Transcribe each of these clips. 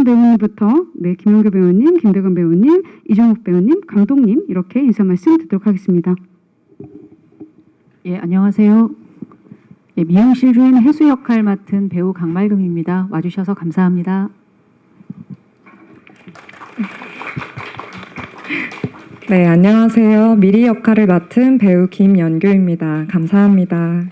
김대건 배우님부터 김연교 배우님, 김대건 배우님, 이종욱 배우님, 감독님 이렇게 인사 말씀 듣도록 하겠습니다. 예, 안녕하세요. 예, 미용실 주인 해수 역할 맡은 배우 강말금입니다. 와주셔서 감사합니다. 네, 안녕하세요. 미리 역할을 맡은 배우 김연교입니다. 감사합니다.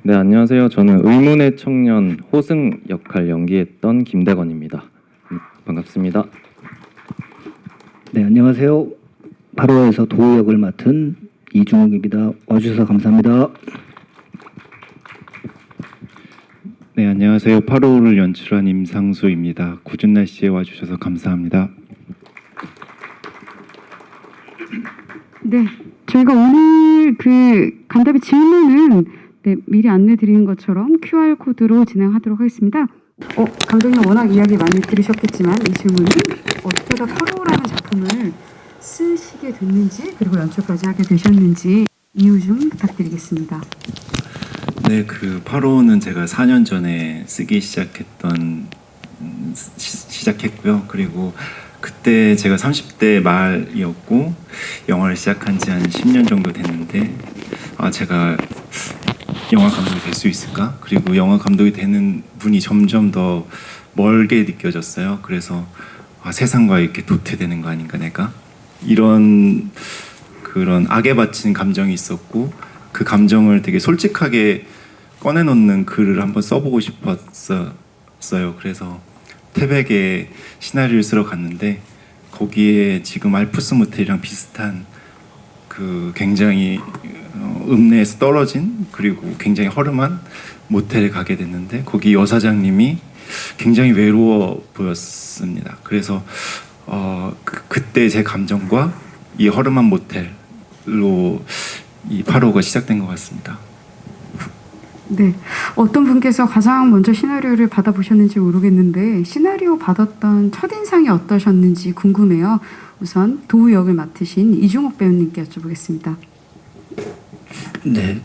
네, 안녕하세요. 저는 의문의 청년 호승 역할 연기했던 김대건입니다. 반갑습니다. 네, 안녕하세요. 8호에서 도우 역을 맡은 이중욱입니다. 와주셔서 감사합니다. 네, 안녕하세요. 8호를 연출한 임상수입니다. 궂은 날씨에 와주셔서 감사합니다. 네, 저희가 오늘 간담회 질문은 미리 안내 드리는 것처럼 QR코드로 진행하도록 하겠습니다. 감독님 워낙 이야기 많이 들으셨겠지만 이 질문은 어떻게 다 8호라는 작품을 쓰시게 됐는지 그리고 연출까지 하게 되셨는지 이유 좀 부탁드리겠습니다. 네, 8호는 제가 4년 전에 쓰기 시작했고요. 그리고 그때 제가 30대 말이었고 영화를 시작한 지 한 10년 정도 됐는데 제가 영화 감독이 될 수 있을까? 그리고 영화 감독이 되는 분이 점점 더 멀게 느껴졌어요. 그래서 세상과 이렇게 도태되는 거 아닌가 내가? 이런 그런 악에 바친 감정이 있었고 그 감정을 되게 솔직하게 꺼내놓는 글을 한번 써보고 싶었어요. 그래서 태백에 시나리오를 쓰러 갔는데 거기에 지금 알프스 모텔이랑 비슷한 굉장히 읍내에서 떨어진 그리고 굉장히 허름한 모텔에 가게 됐는데 거기 여사장님이 굉장히 외로워 보였습니다. 그래서 그때 제 감정과 이 허름한 모텔로 이 8호가 시작된 것 같습니다. 네, 어떤 분께서 가장 먼저 시나리오를 받아보셨는지 모르겠는데 시나리오 받았던 첫인상이 어떠셨는지 궁금해요. 우선 도우 역을 맡으신 이중욱 배우님께 여쭤보겠습니다. 네,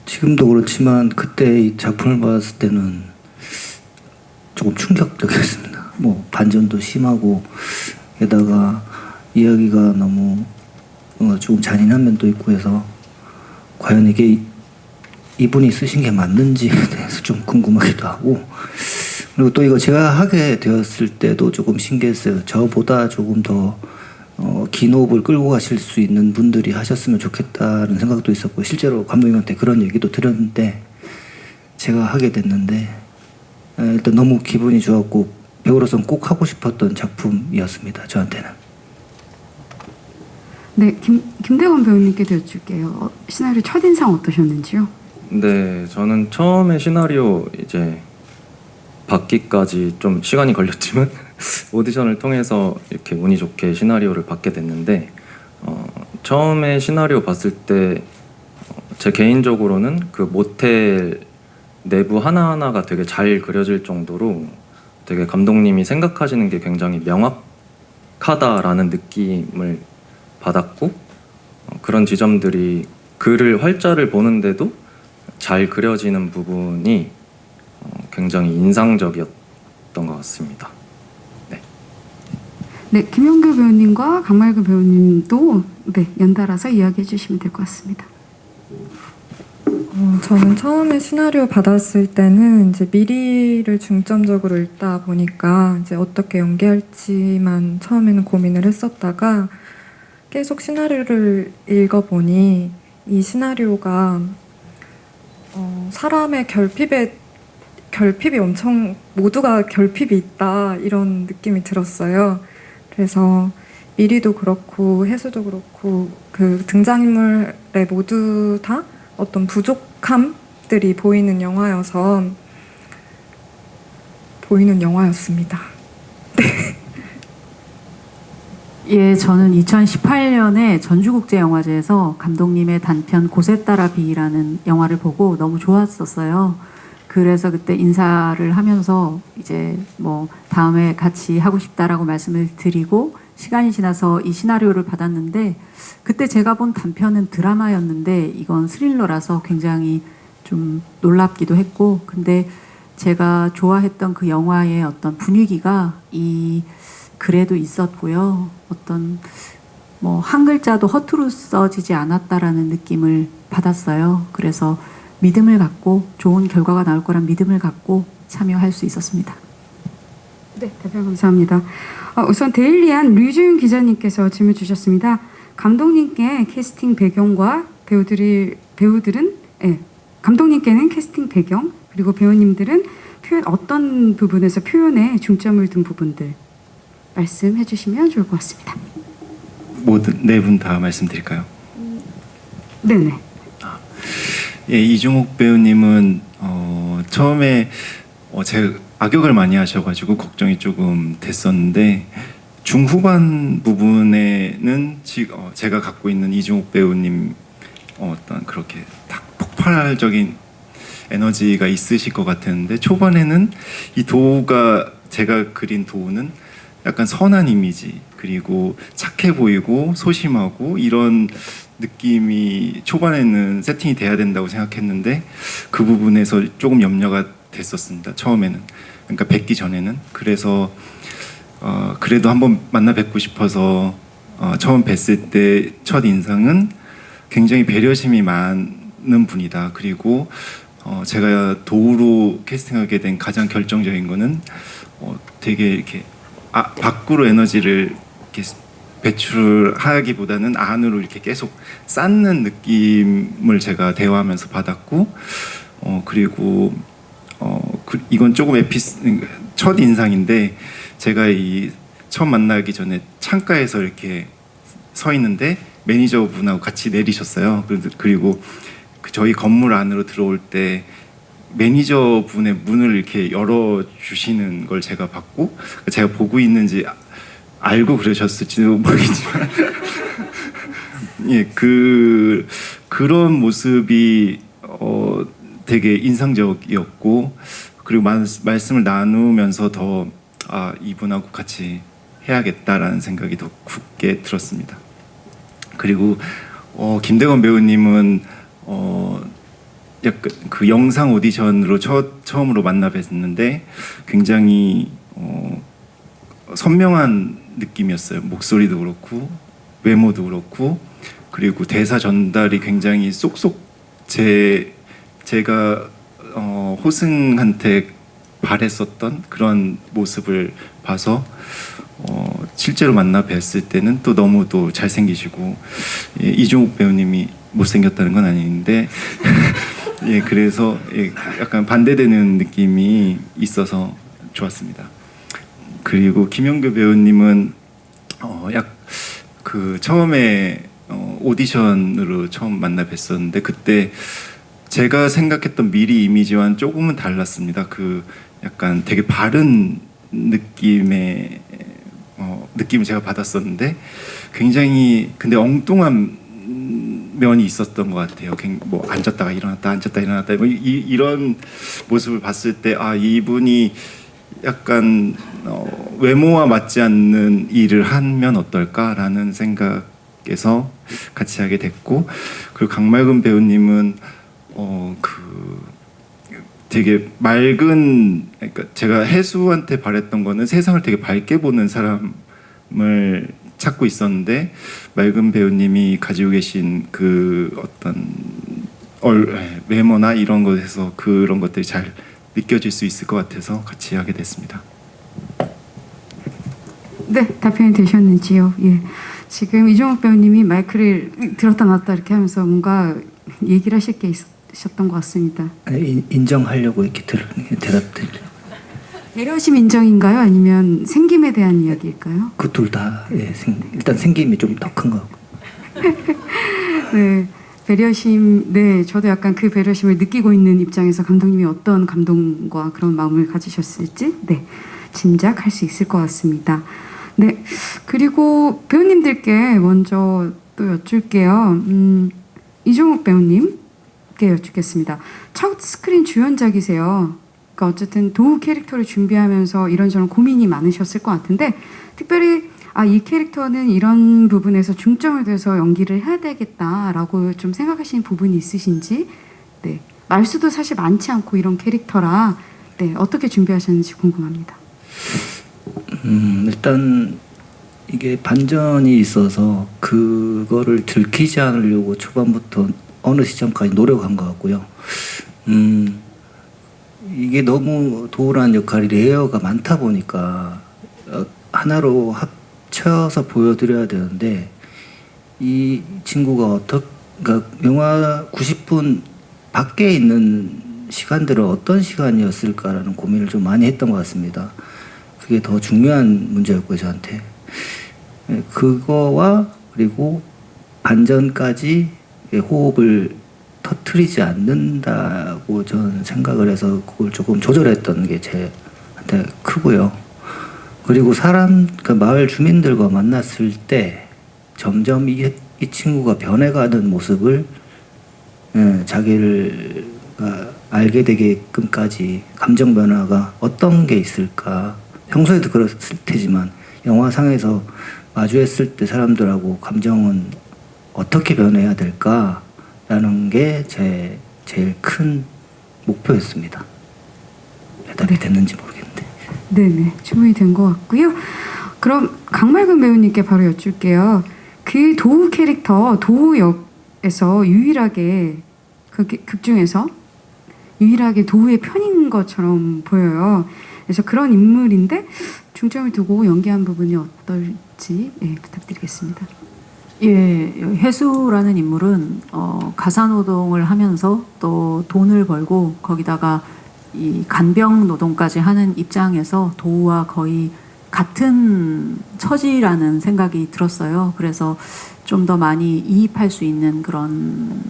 지금도 그렇지만 그때 이 작품을 봤을 때는 조금 충격적이었습니다. 반전도 심하고 게다가 이야기가 너무 조금 잔인한 면도 있고 해서 과연 이게 이분이 쓰신 게 맞는지에 대해서 좀 궁금하기도 하고 그리고 또 이거 제가 하게 되었을 때도 조금 신기했어요. 저보다 조금 더 긴 호흡을 끌고 가실 수 있는 분들이 하셨으면 좋겠다는 생각도 있었고 실제로 감독님한테 그런 얘기도 들었는데 제가 하게 됐는데 일단 너무 기분이 좋았고 배우로서는 꼭 하고 싶었던 작품이었습니다. 저한테는. 네, 김대건 배우님께도 여쭐게요. 시나리오 첫인상 어떠셨는지요? 네, 저는 처음에 시나리오 이제 받기까지 좀 시간이 걸렸지만 오디션을 통해서 이렇게 운이 좋게 시나리오를 받게 됐는데 처음에 시나리오 봤을 때 제 개인적으로는 그 모텔 내부 하나하나가 되게 잘 그려질 정도로 되게 감독님이 생각하시는 게 굉장히 명확하다라는 느낌을 받았고 그런 지점들이 글을 활자를 보는데도 잘 그려지는 부분이 굉장히 인상적이었던 것 같습니다. 네, 김연교 배우님과 강말금 배우님도 연달아서 이야기해 주시면 될 것 같습니다. 저는 처음에 시나리오 받았을 때는 이제 미리를 중점적으로 읽다 보니까 이제 어떻게 연기할지만 처음에는 고민을 했었다가 계속 시나리오를 읽어보니 이 시나리오가 사람의 결핍이 엄청 모두가 결핍이 있다 이런 느낌이 들었어요. 그래서 미리도 그렇고 해수도 그렇고 그 등장인물의 모두 다 어떤 부족함들이 보이는 영화였습니다. 네. 예, 저는 2018년에 전주국제영화제에서 감독님의 단편 곳에 따라 비라는 영화를 보고 너무 좋았었어요. 그래서 그때 인사를 하면서 이제 다음에 같이 하고 싶다라고 말씀을 드리고 시간이 지나서 이 시나리오를 받았는데 그때 제가 본 단편은 드라마였는데 이건 스릴러라서 굉장히 좀 놀랍기도 했고 근데 제가 좋아했던 그 영화의 어떤 분위기가 이 글에도 있었고요. 어떤 뭐 한 글자도 허투루 써지지 않았다라는 느낌을 받았어요. 그래서 믿음을 갖고 좋은 결과가 나올 거란 믿음을 갖고 참여할 수 있었습니다. 네, 답변 감사합니다. 우선 데일리안 류주윤 기자님께서 질문 주셨습니다. 감독님께 캐스팅 배경과 배우들은 감독님께는 캐스팅 배경 그리고 배우님들은 어떤 부분에서 표현에 중점을 둔 부분들 말씀해 주시면 좋을 것 같습니다. 모든 네 분 다 말씀드릴까요? 네네. 예, 이중옥 배우님은 처음에 제가 악역을 많이 하셔가지고 걱정이 조금 됐었는데 중후반 부분에는 제가 갖고 있는 이중옥 배우님 어떤 그렇게 딱 폭발적인 에너지가 있으실 것 같았는데 초반에는 이 도우가 제가 그린 도우는 약간 선한 이미지 그리고 착해 보이고 소심하고 이런 느낌이 초반에는 세팅이 돼야 된다고 생각했는데 그 부분에서 조금 염려가 됐었습니다. 처음에는 그러니까 뵙기 전에는 그래서 그래도 한번 만나 뵙고 싶어서 처음 뵀을 때 첫 인상은 굉장히 배려심이 많은 분이다. 그리고 제가 도우로 캐스팅하게 된 가장 결정적인 거는 되게 이렇게 밖으로 에너지를 이렇게 배출하기보다는 안으로 이렇게 계속 쌓는 느낌을 제가 대화하면서 받았고 그리고 이건 조금 첫 인상인데 제가 이 처음 만나기 전에 창가에서 이렇게 서 있는데 매니저분하고 같이 내리셨어요. 그리고 저희 건물 안으로 들어올 때 매니저분의 문을 이렇게 열어주시는 걸 제가 봤고 제가 보고 있는지 알고 그러셨을지도 모르겠지만 예, 그런 모습이 되게 인상적이었고 그리고 말씀을 나누면서 더 이분하고 같이 해야겠다라는 생각이 더 굳게 들었습니다. 그리고 김대건 배우님은 약간 그 영상 오디션으로 처음으로 만나 뵀는데 굉장히 선명한 느낌이었어요. 목소리도 그렇고 외모도 그렇고 그리고 대사 전달이 굉장히 쏙쏙 제가 호승한테 바랬었던 그런 모습을 봐서 실제로 만나 뵀을 때는 또 너무 또 잘생기시고 예, 이중욱 배우님이 못생겼다는 건 아닌데 예, 그래서 예, 약간 반대되는 느낌이 있어서 좋았습니다. 그리고 김영규 배우님은 그 처음에 오디션으로 처음 만나 뵀었는데 그때 제가 생각했던 미리 이미지와는 조금은 달랐습니다. 그 약간 되게 바른 느낌의 느낌을 제가 받았었는데 굉장히 근데 엉뚱한 면이 있었던 것 같아요. 뭐 앉았다가 일어났다 앉았다 일어났다 뭐 이런 모습을 봤을 때 이분이 약간 외모와 맞지 않는 일을 하면 어떨까라는 생각에서 같이 하게 됐고 그리고 강말근 배우님은 되게 맑은 그러니까 제가 해수한테 바랬던 거는 세상을 되게 밝게 보는 사람을 찾고 있었는데 맑은 배우님이 가지고 계신 그 어떤 외모나 이런 것에서 그런 것들이 잘 느껴질 수 있을 것 같아서 같이 하게 됐습니다. 네, 답변이 되셨는지요? 예. 지금 이종욱 배우님이 마이크를 들었다 놨다 이렇게 하면서 뭔가 얘기를 하실 게 있으셨던 것 같습니다. 인정하려고 이렇게 대답드리려고. 배려심 인정인가요? 아니면 생김에 대한 이야기일까요? 그 둘 다 예, 일단 생김이 좀 더 큰 거 같고. 네, 배려심. 네, 저도 약간 그 배려심을 느끼고 있는 입장에서 감독님이 어떤 감동과 그런 마음을 가지셨을지 짐작할 수 있을 것 같습니다. 네, 그리고 배우님들께 먼저 또 여쭐게요. 이종욱 배우님께 여쭙겠습니다. 첫 스크린 주연작이세요. 그러니까 어쨌든 도우 캐릭터를 준비하면서 이런저런 고민이 많으셨을 것 같은데 특별히 이 캐릭터는 이런 부분에서 중점을 둬서 연기를 해야 되겠다라고 좀 생각하시는 부분이 있으신지. 네, 말수도 사실 많지 않고 이런 캐릭터라 네, 어떻게 준비하셨는지 궁금합니다. 일단 이게 반전이 있어서 그거를 들키지 않으려고 초반부터 어느 시점까지 노력한 것 같고요. 이게 너무 도우라는 역할이 레이어가 많다 보니까 하나로 합쳐서 보여드려야 되는데 이 친구가 그러니까 영화 90분 밖에 있는 시간들은 어떤 시간이었을까라는 고민을 좀 많이 했던 것 같습니다. 그게 더 중요한 문제였고요, 저한테. 그거와 그리고 반전까지 호흡을 터트리지 않는다고 저는 생각을 해서 그걸 조금 조절했던 게 제한테 크고요. 그리고 그러니까 마을 주민들과 만났을 때 점점 이 친구가 변해가는 모습을 자기를 알게 되게끔까지 감정 변화가 어떤 게 있을까. 평소에도 그랬을 테지만 영화상에서 마주했을 때 사람들하고 감정은 어떻게 변해야 될까라는 게 제 제일 큰 목표였습니다. 대답이 됐는지 모르겠는데. 네네, 충분히 된 것 같고요. 그럼 강말근 배우님께 바로 여쭐게요. 그 도우 캐릭터, 도우 역에서 유일하게 극 중에서 유일하게 도우의 편인 것처럼 보여요. 그래서 그런 인물인데 중점을 두고 연기한 부분이 어떨지 부탁드리겠습니다. 예, 해수라는 인물은 가사 노동을 하면서 또 돈을 벌고 거기다가 이 간병 노동까지 하는 입장에서 도우와 거의 같은 처지라는 생각이 들었어요. 그래서 좀 더 많이 이입할 수 있는 그런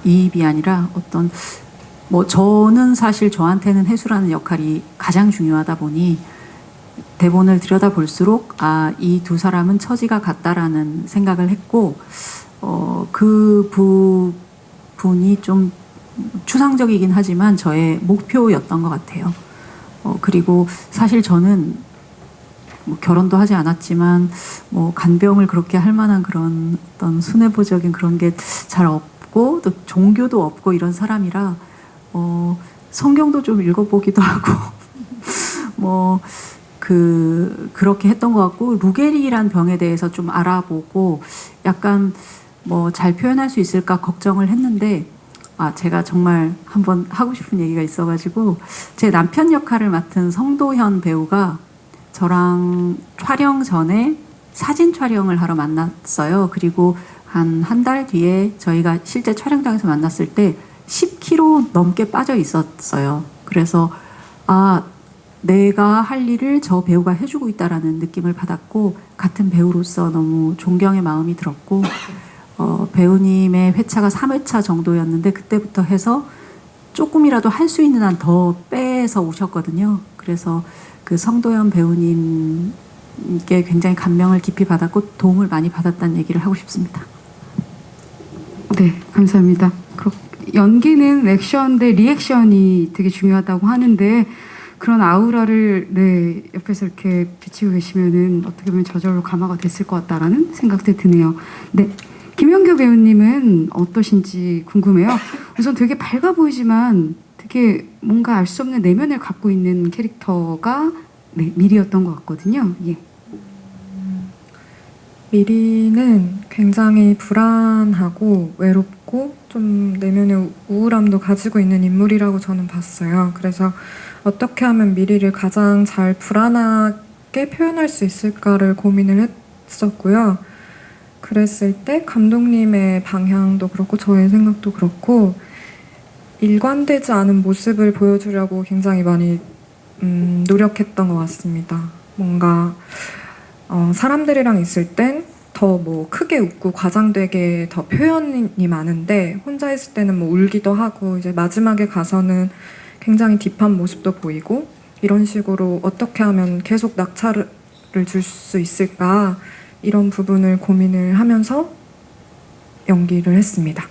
이입이 아니라 어떤 저는 사실 저한테는 해수라는 역할이 가장 중요하다 보니 대본을 들여다볼수록 이 두 사람은 처지가 같다라는 생각을 했고 그 부분이 좀 추상적이긴 하지만 저의 목표였던 것 같아요. 그리고 사실 저는 결혼도 하지 않았지만 간병을 그렇게 할 만한 그런 어떤 순애보적인 그런 게 잘 없고 또 종교도 없고 이런 사람이라 성경도 좀 읽어보기도 하고 그렇게 했던 것 같고 루게리란 병에 대해서 좀 알아보고 약간 잘 표현할 수 있을까 걱정을 했는데 제가 정말 한번 하고 싶은 얘기가 있어가지고 제 남편 역할을 맡은 성도현 배우가 저랑 촬영 전에 사진 촬영을 하러 만났어요. 그리고 한 달 뒤에 저희가 실제 촬영장에서 만났을 때 10kg 넘게 빠져 있었어요. 그래서 내가 할 일을 저 배우가 해주고 있다라는 느낌을 받았고 같은 배우로서 너무 존경의 마음이 들었고 배우님의 회차가 3회차 정도였는데 그때부터 해서 조금이라도 할 수 있는 한 더 빼서 오셨거든요. 그래서 그 성도연 배우님께 굉장히 감명을 깊이 받았고 도움을 많이 받았다는 얘기를 하고 싶습니다. 네, 감사합니다. 연기는 액션 대 리액션이 되게 중요하다고 하는데 그런 아우라를 옆에서 이렇게 비치고 계시면은 어떻게 보면 저절로 감화가 됐을 것 같다라는 생각도 드네요. 네, 김연규 배우님은 어떠신지 궁금해요. 우선 되게 밝아 보이지만 되게 뭔가 알 수 없는 내면을 갖고 있는 캐릭터가 미리였던 것 같거든요. 예. 미리는 굉장히 불안하고 외롭고 좀 내면의 우울함도 가지고 있는 인물이라고 저는 봤어요. 그래서 어떻게 하면 미리를 가장 잘 불안하게 표현할 수 있을까를 고민을 했었고요. 그랬을 때 감독님의 방향도 그렇고 저의 생각도 그렇고 일관되지 않은 모습을 보여주려고 굉장히 많이 노력했던 것 같습니다. 뭔가 사람들이랑 있을 땐 더 크게 웃고 과장되게 더 표현이 많은데 혼자 있을 때는 울기도 하고 이제 마지막에 가서는 굉장히 딥한 모습도 보이고 이런 식으로 어떻게 하면 계속 낙차를 줄 수 있을까 이런 부분을 고민을 하면서 연기를 했습니다.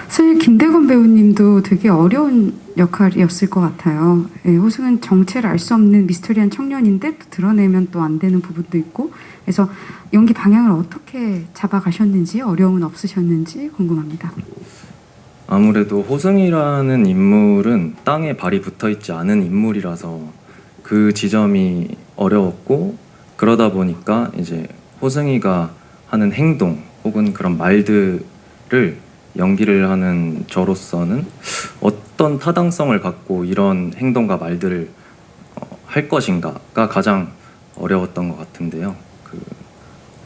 사실 김대건 배우님도 되게 어려운 역할이었을 것 같아요. 호승은 정체를 알 수 없는 미스터리한 청년인데 또 드러내면 또 안 되는 부분도 있고 그래서 연기 방향을 어떻게 잡아가셨는지 어려움은 없으셨는지 궁금합니다. 아무래도 호승이라는 인물은 땅에 발이 붙어 있지 않은 인물이라서 그 지점이 어려웠고, 그러다 보니까 이제 호승이가 하는 행동 혹은 그런 말들을 연기를 하는 저로서는 어떤 타당성을 갖고 이런 행동과 말들을 할 것인가가 가장 어려웠던 것 같은데요.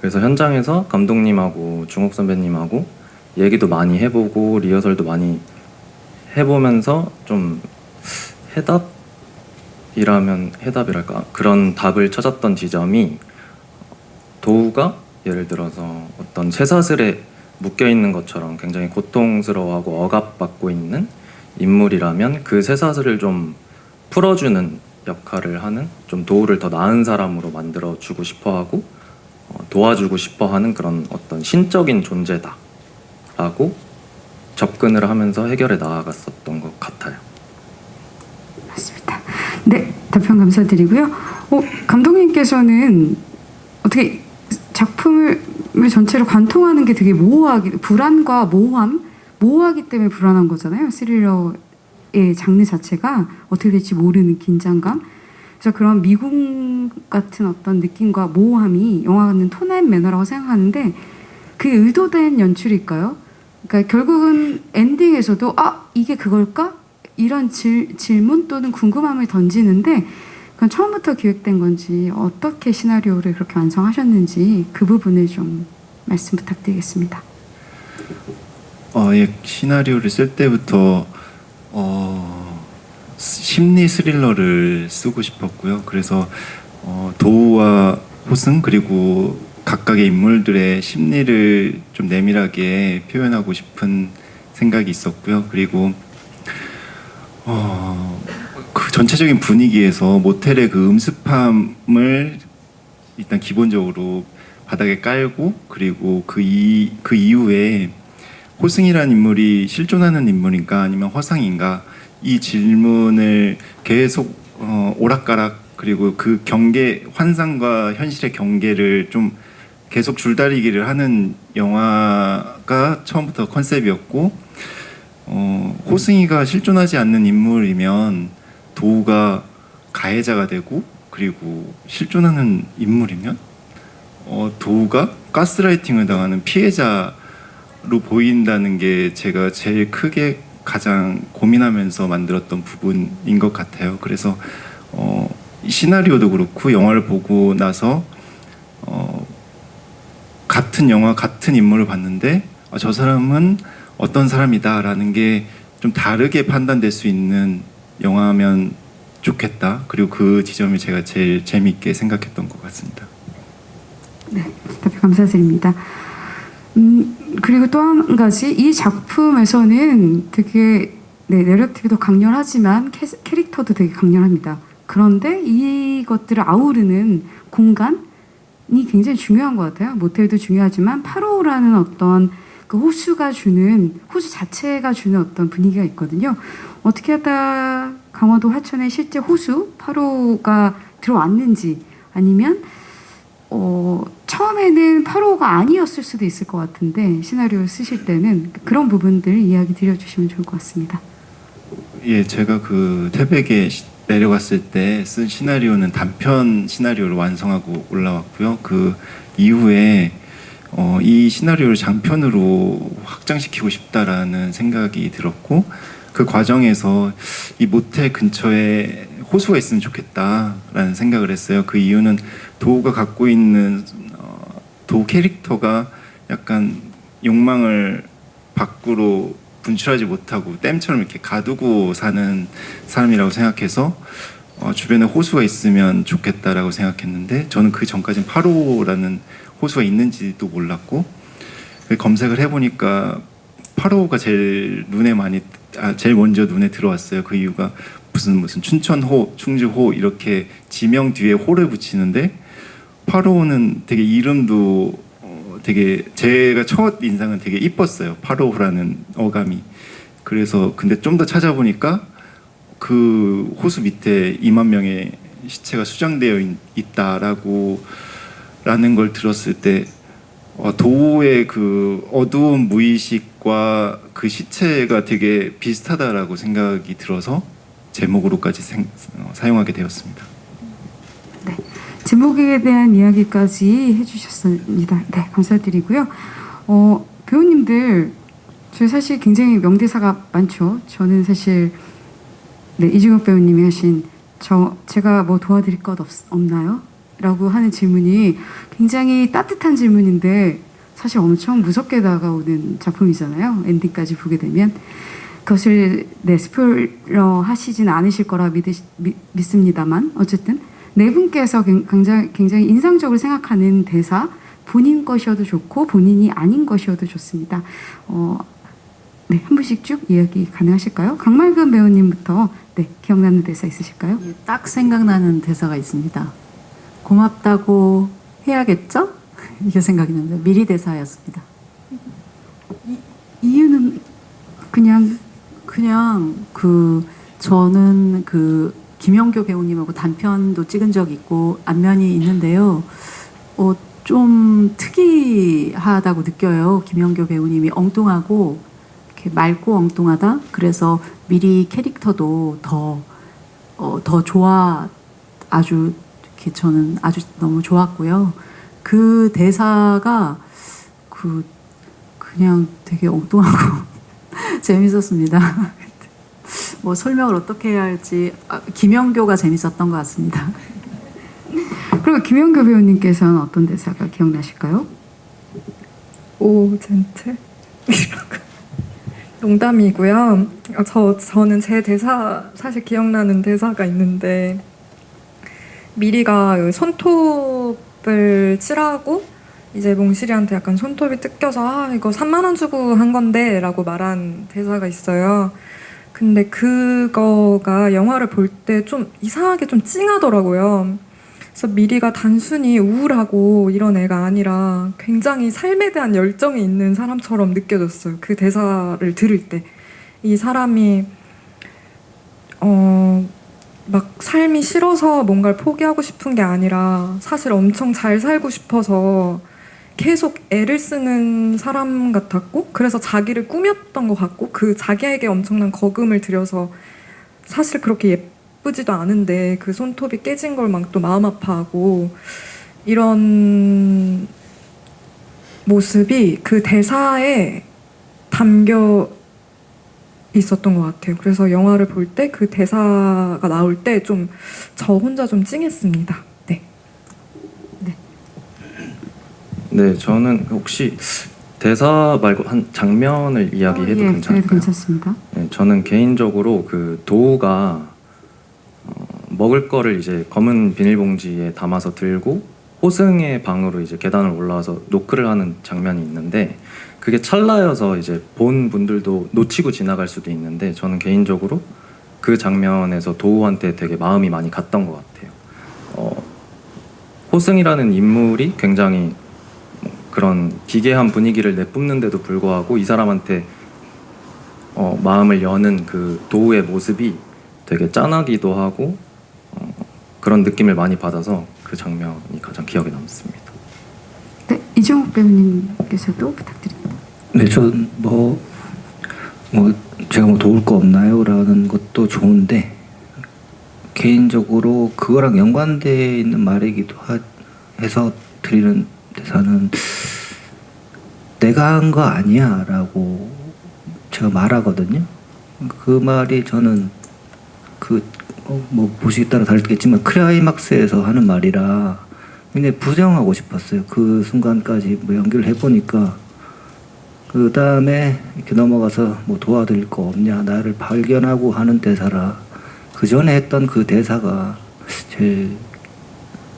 그래서 현장에서 감독님하고 중옥 선배님하고 얘기도 많이 해보고 리허설도 많이 해보면서 좀 해답이랄까, 그런 답을 찾았던 지점이, 도우가 예를 들어서 어떤 쇠사슬에 묶여 있는 것처럼 굉장히 고통스러워하고 억압받고 있는 인물이라면 그 쇠사슬을 좀 풀어주는 역할을 하는, 좀 도우를 더 나은 사람으로 만들어 주고 싶어하고 도와주고 싶어하는 그런 어떤 신적인 존재다라고 접근을 하면서 해결해 나아갔었던 것 같아요. 맞습니다. 네, 답변 감사드리고요. 감독님께서는 어떻게 작품을 전체로 관통하는 게 되게 불안과 모호하기 때문에 불안한 거잖아요. 스릴러의 장르 자체가 어떻게 될지 모르는 긴장감. 그래서 그런 미궁 같은 어떤 느낌과 모호함이 영화는 톤 앤 매너라고 생각하는데, 그게 의도된 연출일까요? 그러니까 결국은 엔딩에서도 이게 그걸까? 이런 질문 또는 궁금함을 던지는데, 그건 처음부터 기획된 건지 어떻게 시나리오를 그렇게 완성하셨는지 그 부분을 좀 말씀 부탁드리겠습니다. 예, 시나리오를 쓸 때부터 심리 스릴러를 쓰고 싶었고요. 그래서 도우와 호승 그리고 각각의 인물들의 심리를 좀 내밀하게 표현하고 싶은 생각이 있었고요. 그리고 그 전체적인 분위기에서 모텔의 그 음습함을 일단 기본적으로 바닥에 깔고, 그리고 그 이후에 호승이라는 인물이 실존하는 인물인가 아니면 허상인가, 이 질문을 계속 오락가락, 그리고 그 경계, 환상과 현실의 경계를 좀 계속 줄다리기를 하는 영화가 처음부터 컨셉이었고, 호승이가 실존하지 않는 인물이면 도우가 가해자가 되고, 그리고 실존하는 인물이면 도우가 가스라이팅을 당하는 피해자로 보인다는 게 제가 제일 크게 가장 고민하면서 만들었던 부분인 것 같아요. 그래서 이 시나리오도 그렇고 영화를 보고 나서 같은 영화 같은 인물을 봤는데 저 사람은 어떤 사람이다라는 게 좀 다르게 판단될 수 있는 영화면 좋겠다. 그리고 그 지점이 제가 제일 재미있게 생각했던 것 같습니다. 네, 답변 감사드립니다. 그리고 또 한 가지, 이 작품에서는 되게 내러티브도 강렬하지만 캐릭터도 되게 강렬합니다. 그런데 이것들을 아우르는 공간이 굉장히 중요한 것 같아요. 모텔도 중요하지만 8호라는 어떤 그 호수 자체가 주는 어떤 분위기가 있거든요. 어떻게 하다 강화도 하천에 실제 호수 8호가 들어왔는지, 아니면 처음에는 8호가 아니었을 수도 있을 것 같은데 시나리오를 쓰실 때는 그런 부분들 이야기 드려주시면 좋을 것 같습니다. 예, 제가 그 태백에 내려갔을 때 쓴 시나리오는 단편 시나리오를 완성하고 올라왔고요. 그 이후에 이 시나리오를 장편으로 확장시키고 싶다라는 생각이 들었고, 그 과정에서 이 모텔 근처에 호수가 있으면 좋겠다라는 생각을 했어요. 그 이유는 도우가 갖고 있는 도우 캐릭터가 약간 욕망을 밖으로 분출하지 못하고 댐처럼 이렇게 가두고 사는 사람이라고 생각해서 주변에 호수가 있으면 좋겠다라고 생각했는데, 저는 그 전까지는 8호라는 호수가 있는지도 몰랐고, 검색을 해보니까 8호가 제일 먼저 눈에 들어왔어요. 그 이유가 무슨 춘천호, 충주호 이렇게 지명 뒤에 호를 붙이는데, 8호는 되게 이름도 되게 제가 첫 인상은 되게 이뻤어요. 8호라는 어감이. 그래서 근데 좀 더 찾아보니까 그 호수 밑에 2만 명의 시체가 수장되어 있다라는 걸 들었을 때 도우의 그 어두운 무의식과 그 시체가 되게 비슷하다라고 생각이 들어서 제목으로까지 사용하게 되었습니다. 제목에 대한 이야기까지 해주셨습니다. 네, 감사드리고요. 배우님들 저희 사실 굉장히 명대사가 많죠. 저는 사실 네, 이중혁 배우님이 하신 제가 뭐 도와드릴 것 없나요? 라고 하는 질문이 굉장히 따뜻한 질문인데 사실 엄청 무섭게 다가오는 작품이잖아요. 엔딩까지 보게 되면 그것을 네, 스포일러 하시진 않으실 거라 믿습니다만 어쨌든 네 분께서 굉장히 인상적으로 생각하는 대사 본인 것이어도 좋고 본인이 아닌 것이어도 좋습니다. 네, 한 분씩 쭉 이야기 가능하실까요? 강말근 배우님부터 네, 기억나는 대사 있으실까요? 딱 생각나는 대사가 있습니다. 고맙다고 해야겠죠? 이게 생각이 납니다. 미리 대사였습니다. 이유는 그냥 저는 김영교 배우님하고 단편도 찍은 적 있고 안면이 있는데요. 좀 특이하다고 느껴요. 김영교 배우님이 엉뚱하고 이렇게 맑고 엉뚱하다. 그래서 미리 캐릭터도 더 아주 이렇게 저는 아주 너무 좋았고요. 그 대사가 그냥 되게 엉뚱하고 재밌었습니다. 뭐 설명을 어떻게 해야 할지 김영교가 재밌었던 것 같습니다. 그리고 김영교 배우님께서는 어떤 대사가 기억나실까요? 오 젠틀 농담이고요. 저는 제 대사 사실 기억나는 대사가 있는데 미리가 손톱을 칠하고 이제 몽실이한테 약간 손톱이 뜯겨서 이거 3만 원 주고 한 건데 라고 말한 대사가 있어요. 근데 그거가 영화를 볼 때 좀 이상하게 좀 찡하더라고요. 그래서 미리가 단순히 우울하고 이런 애가 아니라 굉장히 삶에 대한 열정이 있는 사람처럼 느껴졌어요. 그 대사를 들을 때. 이 사람이 막 삶이 싫어서 뭔가를 포기하고 싶은 게 아니라 사실 엄청 잘 살고 싶어서 계속 애를 쓰는 사람 같았고 그래서 자기를 꾸몄던 것 같고 그 자기에게 엄청난 거금을 들여서 사실 그렇게 예쁘지도 않은데 그 손톱이 깨진 걸 막 또 마음 아파하고 이런 모습이 그 대사에 담겨 있었던 것 같아요. 그래서 영화를 볼 때 그 대사가 나올 때 좀 저 혼자 좀 찡했습니다. 네. 네, 저는 혹시 대사 말고 한 장면을 이야기해도 예, 괜찮을까요? 네, 괜찮습니다. 네, 저는 개인적으로 그 도우가 먹을 거를 이제 검은 비닐봉지에 담아서 들고 호승의 방으로 이제 계단을 올라와서 노크를 하는 장면이 있는데 그게 찰나여서 이제 본 분들도 놓치고 지나갈 수도 있는데 저는 개인적으로 그 장면에서 도우한테 되게 마음이 많이 갔던 것 같아요. 호승이라는 인물이 굉장히 그런 기괴한 분위기를 내뿜는데도 불구하고 이 사람한테 마음을 여는 그 도우의 모습이 되게 짠하기도 하고 그런 느낌을 많이 받아서 그 장면이 가장 기억에 남습니다. 네, 이종욱 배우님께서도 부탁드립니다. 네, 전 제가 뭐 도울 거 없나요?라는 것도 좋은데 개인적으로 그거랑 연관되어 있는 말이기도 해서 드리는 대사는 내가 한 거 아니야라고 제가 말하거든요. 그 말이 저는 뭐 보시기에 따라 다르겠지만 클라이막스에서 하는 말이라 굉장히 부정하고 싶었어요. 그 순간까지 뭐 연기를 해보니까 그 다음에 이렇게 넘어가서 뭐 도와드릴 거 없냐 나를 발견하고 하는 대사라 그 전에 했던 그 대사가 제일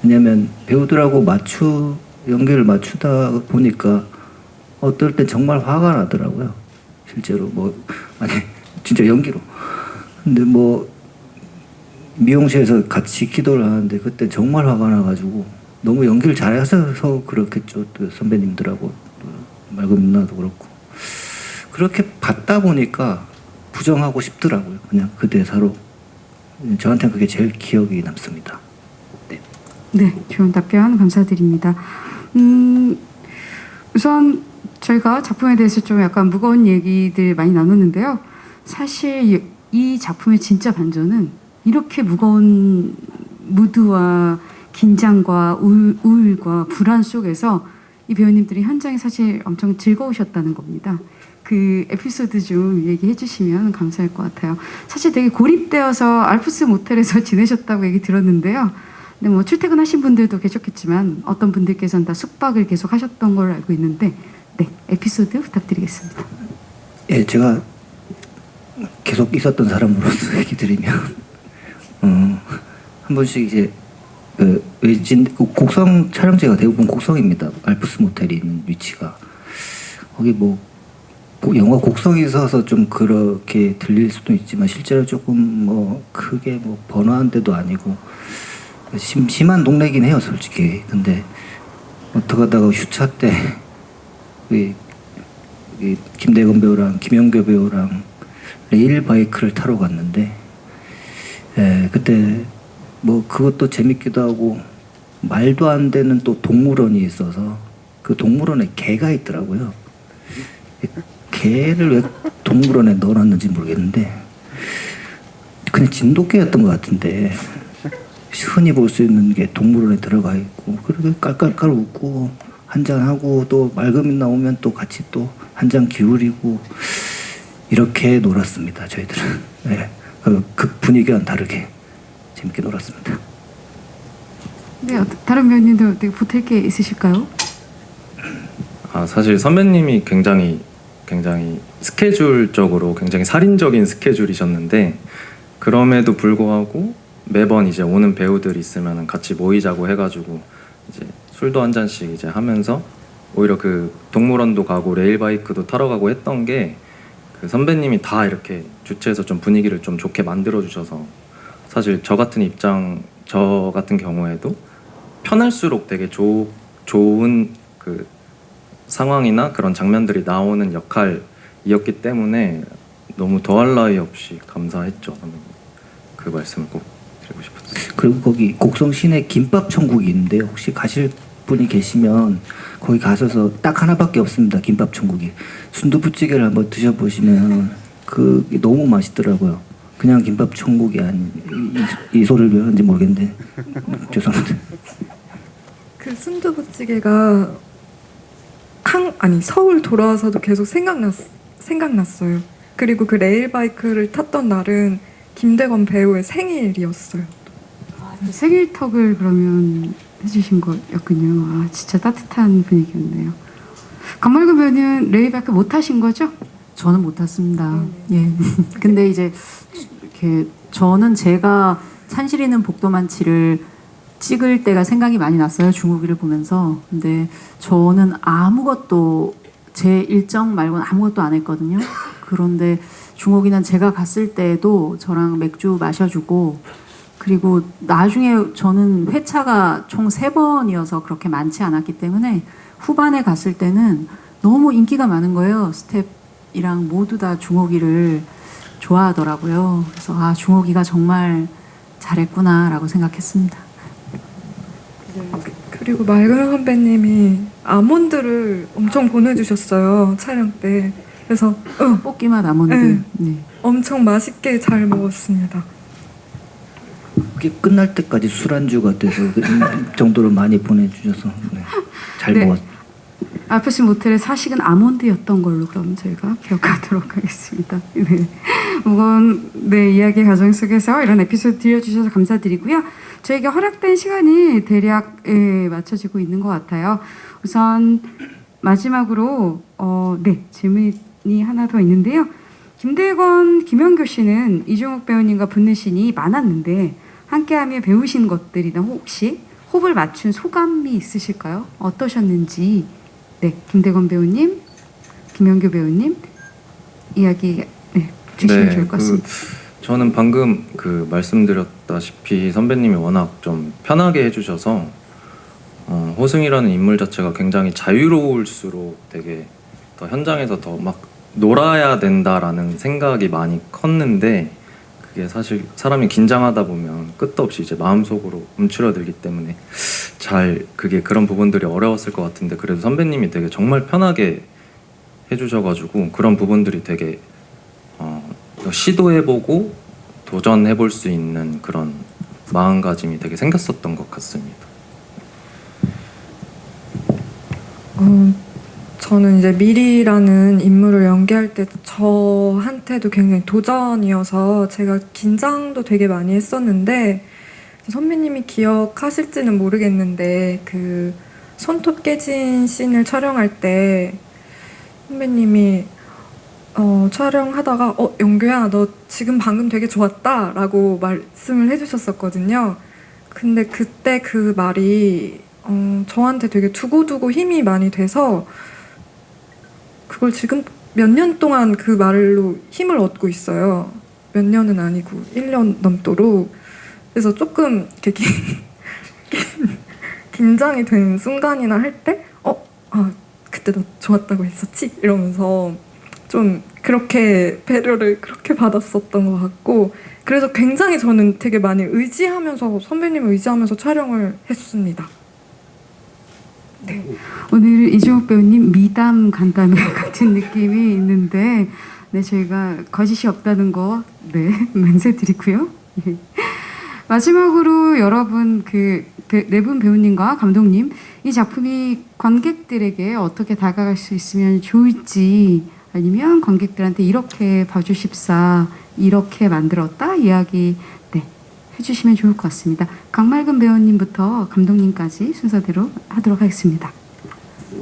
왜냐면 배우들하고 연기를 맞추다 보니까 어떨 땐 정말 화가 나더라고요. 실제로 진짜 연기로. 근데 미용실에서 같이 기도를 하는데 그때 정말 화가 나가지고 너무 연기를 잘해서 그렇겠죠. 또 선배님들하고 말금 누나도 그렇고 그렇게 받다 보니까 부정하고 싶더라고요. 그냥 그 대사로 저한테는 그게 제일 기억이 남습니다. 네. 네, 좋은 답변 감사드립니다. 우선 저희가 작품에 대해서 좀 약간 무거운 얘기들 많이 나눴는데요. 사실 이 작품의 진짜 반전은 이렇게 무거운 무드와 긴장과 우울과 불안 속에서 이 배우님들이 현장에 사실 엄청 즐거우셨다는 겁니다. 그 에피소드 좀 얘기해 주시면 감사할 것 같아요. 사실 되게 고립되어서 알프스 모텔에서 지내셨다고 얘기 들었는데요. 근데 뭐 출퇴근하신 분들도 계셨겠지만 어떤 분들께서는 다 숙박을 계속 하셨던 걸로 알고 있는데 네, 에피소드 부탁드리겠습니다. 예, 제가 계속 있었던 사람으로서 얘기 드리면 한 번씩 이제 곡성 촬영지가 대부분 곡성입니다. 알프스 모텔이 있는 위치가 거기 뭐 영화 곡성에 있어서 좀 그렇게 들릴 수도 있지만 실제로 조금 뭐 크게 뭐 번화한 데도 아니고 심한 동네긴 해요, 솔직히. 근데 어떻게 하다가 휴차 때 김대건 배우랑 김연교 배우랑 레일 바이크를 타러 갔는데 그때 뭐 그것도 재밌기도 하고 말도 안 되는 또 동물원이 있어서 그 동물원에 개가 있더라고요. 개를 왜 동물원에 넣어놨는지 모르겠는데 그냥 진돗개였던 것 같은데 흔히 볼 수 있는 게 동물원에 들어가 있고 그렇게 깔깔깔 웃고 한잔하고 또 맑음이 나오면 또 같이 또 한 잔 기울이고 이렇게 놀았습니다. 저희들은 네, 그 분위기와는 다르게 재밌게 놀았습니다. 네, 다른 배우님도 어떻게 보탤 게 있으실까요? 사실 선배님이 굉장히 스케줄적으로 굉장히 살인적인 스케줄이셨는데 그럼에도 불구하고 매번 이제 오는 배우들이 있으면 같이 모이자고 해가지고 이제 술도 한 잔씩 이제 하면서 오히려 그 동물원도 가고 레일바이크도 타러 가고 했던 게 그 선배님이 다 이렇게 주최해서 좀 분위기를 좀 좋게 만들어 주셔서 사실 저 같은 경우에도 편할수록 되게 좋은 그 상황이나 그런 장면들이 나오는 역할이었기 때문에 너무 더할 나위 없이 감사했죠. 선배님. 그 말씀을 꼭 드리고 싶었어요. 그리고 거기 곡성 시내 김밥 천국이 있는데요. 혹시 가실 분이 계시면 거기 가셔서 딱 하나밖에 없습니다. 김밥 천국이. 순두부찌개를 한번 드셔보시면 그게 너무 맛있더라고요. 그냥 김밥 천국이 아닌 이 소리를 왜 하는지 모르겠는데 죄송합니다. 그 순두부찌개가 서울 돌아와서도 계속 생각났어요. 그리고 그 레일바이크를 탔던 날은 김대건 배우의 생일이었어요. 생일턱을 그러면 해주신 거였군요. 진짜 따뜻한 분위기였네요. 강말근 배우는 레일바이크 못 타신 거죠? 저는 못 탔습니다. 예. 근데 이제 이렇게 저는 제가 산실이는 복도만치를 찍을 때가 생각이 많이 났어요. 중국이를 보면서. 근데 저는 아무것도 제 일정 말고는 아무것도 안 했거든요. 그런데 중국이는 제가 갔을 때도 저랑 맥주 마셔주고 그리고 나중에 저는 회차가 총 3번이어서 그렇게 많지 않았기 때문에 후반에 갔을 때는 너무 인기가 많은 거예요. 스텝이랑 모두 다 중옥이를 좋아하더라고요. 그래서 중옥이가 정말 잘했구나라고 생각했습니다. 그리고 맑은 선배님이 아몬드를 엄청 보내주셨어요. 촬영 때. 그래서 뽑기맛 아몬드. 네. 네. 엄청 맛있게 잘 먹었습니다. 그게 끝날 때까지 술안주가 돼서 그 정도로 많이 보내주셔서 네, 잘 네. 먹었어요. 알프스 모텔의 사식은 아몬드였던 걸로 그럼 저희가 기억하도록 하겠습니다. 네. 무거운 이야기 과정 속에서 이런 에피소드 들려주셔서 감사드리고요. 저에게 허락된 시간이 대략 맞춰지고 있는 것 같아요. 우선 마지막으로 질문이 하나 더 있는데요. 김대건, 김연교 씨는 이종욱 배우님과 붙는 씬이 많았는데 함께하며 배우신 것들이나 혹시 호흡을 맞춘 소감이 있으실까요? 어떠셨는지 김대건 배우님, 김연교 배우님 이야기 주시면 좋을 것 같습니다. 저는 방금 말씀드렸다시피 선배님이 워낙 좀 편하게 해주셔서 호승이라는 인물 자체가 굉장히 자유로울수록 되게 더 현장에서 더 막 놀아야 된다라는 생각이 많이 컸는데 그게 사실 사람이 긴장하다 보면 끝도 없이 이제 마음속으로 움츠러들기 때문에 잘 그게 그런 부분들이 어려웠을 것 같은데 그래도 선배님이 되게 정말 편하게 해주셔가지고 그런 부분들이 되게 시도해보고 도전해볼 수 있는 그런 마음가짐이 되게 생겼었던 것 같습니다. 저는 이제 미리라는 인물을 연기할 때 저한테도 굉장히 도전이어서 제가 긴장도 되게 많이 했었는데 선배님이 기억하실지는 모르겠는데 그 손톱 깨진 씬을 촬영할 때 선배님이 촬영하다가 영규야 너 지금 방금 되게 좋았다 라고 말씀을 해주셨었거든요. 근데 그때 그 말이 저한테 되게 두고두고 힘이 많이 돼서 그걸 지금 몇 년 동안 그 말로 힘을 얻고 있어요. 몇 년은 아니고 1년 넘도록. 그래서 조금 이렇게 긴장이 되는 순간이나 할 때 그때 너 좋았다고 했었지? 이러면서 좀 그렇게 배려를 그렇게 받았었던 것 같고 그래서 굉장히 저는 되게 많이 의지하면서 선배님을 의지하면서 촬영을 했습니다. 오늘 이주옥 배우님 미담 간담회 같은 느낌이 있는데 네, 저희가 거짓이 없다는 거 네, 맹세드리고요. 예. 마지막으로 여러분 네 분 배우님과 감독님 이 작품이 관객들에게 어떻게 다가갈 수 있으면 좋을지 아니면 관객들한테 이렇게 봐주십사 이렇게 만들었다 이야기 네, 해주시면 좋을 것 같습니다. 강말금 배우님부터 감독님까지 순서대로 하도록 하겠습니다.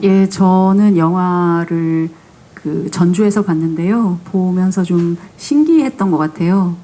예, 저는 영화를 그 전주에서 봤는데요. 보면서 좀 신기했던 것 같아요.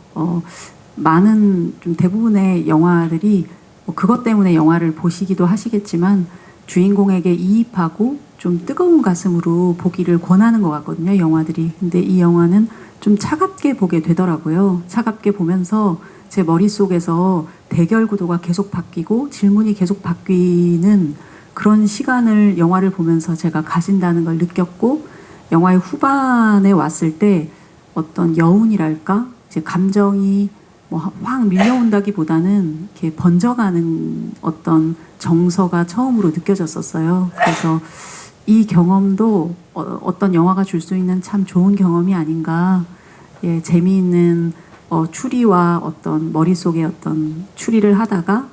많은 좀 대부분의 영화들이 그것 때문에 영화를 보시기도 하시겠지만 주인공에게 이입하고 좀 뜨거운 가슴으로 보기를 권하는 것 같거든요. 영화들이. 근데 이 영화는 좀 차갑게 보게 되더라고요. 차갑게 보면서 제 머릿속에서 대결 구도가 계속 바뀌고 질문이 계속 바뀌는 그런 시간을 영화를 보면서 제가 가진다는 걸 느꼈고 영화의 후반에 왔을 때 어떤 여운이랄까 이제 감정이 확 밀려온다기보다는 이렇게 번져가는 어떤 정서가 처음으로 느껴졌었어요. 그래서 이 경험도 어떤 영화가 줄 수 있는 참 좋은 경험이 아닌가. 예, 재미있는 추리와 어떤 머릿속에 어떤 추리를 하다가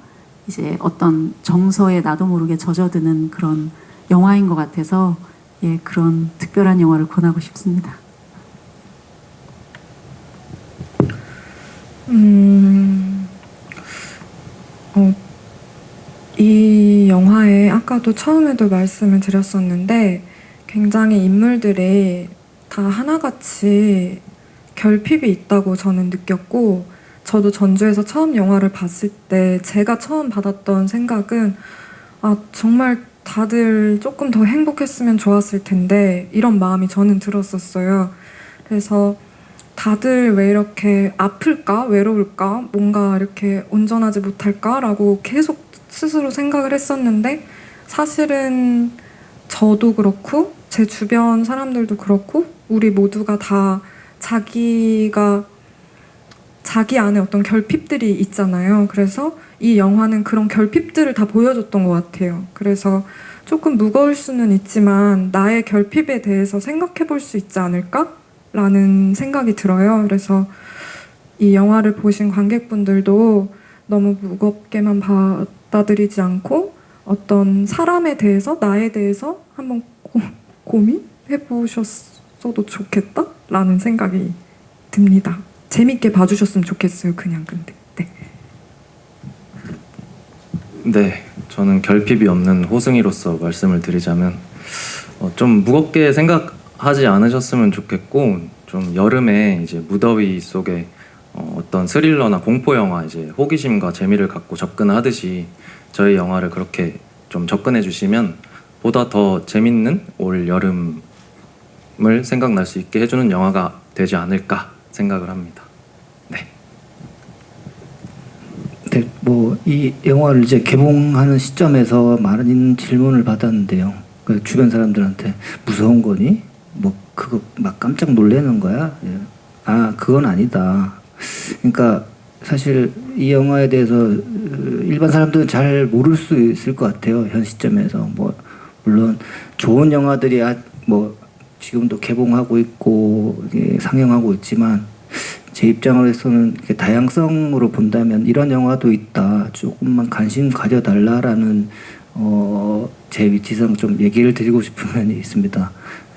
이제 어떤 정서에 나도 모르게 젖어드는 그런 영화인 것 같아서 예, 그런 특별한 영화를 권하고 싶습니다. 이 영화에 아까도 처음에도 말씀을 드렸었는데 굉장히 인물들이 다 하나같이 결핍이 있다고 저는 느꼈고 저도 전주에서 처음 영화를 봤을 때 제가 처음 받았던 생각은 정말 다들 조금 더 행복했으면 좋았을 텐데 이런 마음이 저는 들었었어요. 그래서 다들 왜 이렇게 아플까? 외로울까? 뭔가 이렇게 온전하지 못할까?라고 계속 스스로 생각을 했었는데 사실은 저도 그렇고 제 주변 사람들도 그렇고 우리 모두가 다 자기 안에 어떤 결핍들이 있잖아요. 그래서 이 영화는 그런 결핍들을 다 보여줬던 것 같아요. 그래서 조금 무거울 수는 있지만 나의 결핍에 대해서 생각해 볼 수 있지 않을까라는 생각이 들어요. 그래서 이 영화를 보신 관객분들도 너무 무겁게만 받아들이지 않고 어떤 사람에 대해서 나에 대해서 한번 고민해 보셨어도 좋겠다라는 생각이 듭니다. 재밌게 봐주셨으면 좋겠어요. 그냥 근데 네, 저는 결핍이 없는 호승이로서 말씀을 드리자면 좀 무겁게 생각하지 않으셨으면 좋겠고 좀 여름에 이제 무더위 속에 어떤 스릴러나 공포 영화 이제 호기심과 재미를 갖고 접근하듯이 저희 영화를 그렇게 좀 접근해 주시면 보다 더 재밌는 올 여름을 생각날 수 있게 해주는 영화가 되지 않을까 생각을 합니다. 네. 네, 이 영화를 이제 개봉하는 시점에서 많은 질문을 받았는데요. 그 주변 사람들한테 무서운 거니? 그거 막 깜짝 놀라는 거야? 예. 그건 아니다. 그러니까 사실 이 영화에 대해서 일반 사람들은 잘 모를 수 있을 것 같아요. 현 시점에서 뭐 물론 좋은 영화들이 뭐 지금도 개봉하고 있고 상영하고 있지만 제 입장으로서는 다양성으로 본다면 이런 영화도 있다. 조금만 관심 가져달라라는 제 위치상 좀 얘기를 드리고 싶은 면이 있습니다.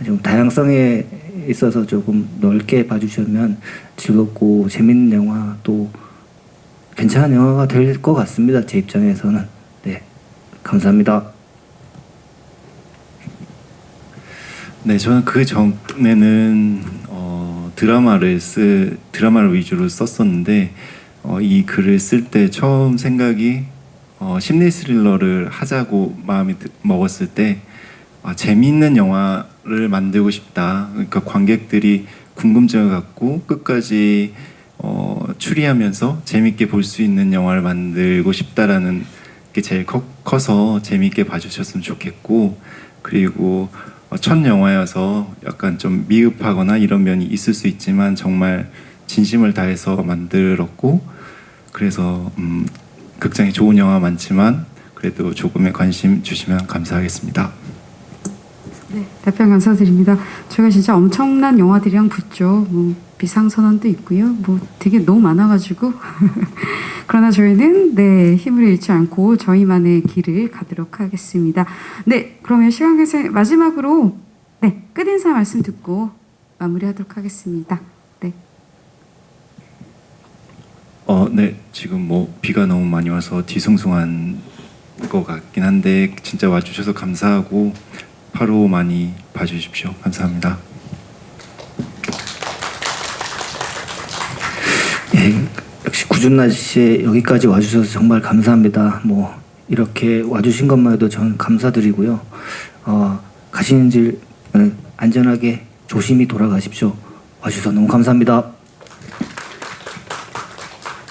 좀 다양성에 있어서 조금 넓게 봐주시면 즐겁고 재밌는 영화 또 괜찮은 영화가 될 것 같습니다. 제 입장에서는. 네, 감사합니다. 네, 저는 그 전에는 드라마를 위주로 썼었는데 이 글을 쓸 때 처음 생각이 심리 스릴러를 하자고 마음이 먹었을 때 재미있는 영화를 만들고 싶다. 그러니까 관객들이 궁금증을 갖고 끝까지 추리하면서 재밌게 볼 수 있는 영화를 만들고 싶다라는 게 제일 커서 재밌게 봐주셨으면 좋겠고, 그리고 첫 영화여서 약간 좀 미흡하거나 이런 면이 있을 수 있지만 정말 진심을 다해서 만들었고, 그래서 극장에 좋은 영화 많지만 그래도 조금의 관심 주시면 감사하겠습니다. 네, 답변 감사드립니다. 저희가 진짜 엄청난 영화들이랑 붙죠. 뭐 비상선언도 있고요. 뭐 되게 너무 많아가지고 그러나 저희는 네 힘을 잃지 않고 저희만의 길을 가도록 하겠습니다. 네, 그러면 시간 관계 마지막으로 네 끝인사 말씀 듣고 마무리하도록 하겠습니다. 네. 네, 지금 뭐 비가 너무 많이 와서 뒤숭숭한 것 같긴 한데 진짜 와주셔서 감사하고 8호 많이 봐주십시오. 감사합니다. 예, 역시 구준 날씨에 여기까지 와주셔서 정말 감사합니다. 뭐 이렇게 와주신 것만 해도 저는 감사드리고요. 가시는 길 안전하게 조심히 돌아가십시오. 와주셔서 너무 감사합니다.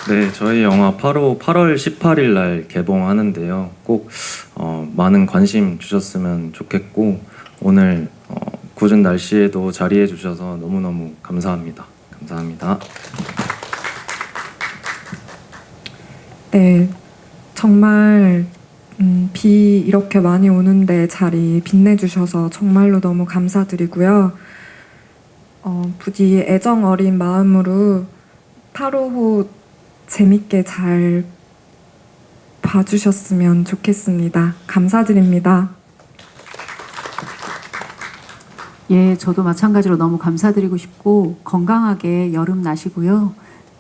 네, 저희 영화 8월 18일 날 개봉하는데요. 꼭 많은 관심 주셨으면 좋겠고 오늘 굳은 날씨에도 자리해 주셔서 너무너무 감사합니다. 감사합니다. 네, 정말 비 이렇게 많이 오는데 자리 빛내주셔서 정말로 너무 감사드리고요. 부디 애정 어린 마음으로 8호호 재밌게 잘 봐주셨으면 좋겠습니다. 감사드립니다. 예, 저도 마찬가지로 너무 감사드리고 싶고 건강하게 여름 나시고요.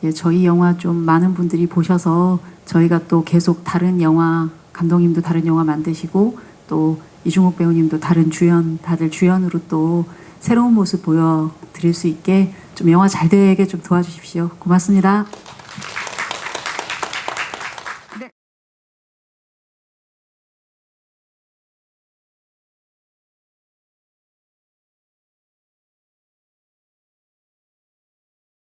예, 저희 영화 좀 많은 분들이 보셔서 저희가 또 계속 다른 영화, 감독님도 다른 영화 만드시고 또 이중옥 배우님도 다른 주연, 다들 주연으로 또 새로운 모습 보여드릴 수 있게 좀 영화 잘 되게 좀 도와주십시오. 고맙습니다.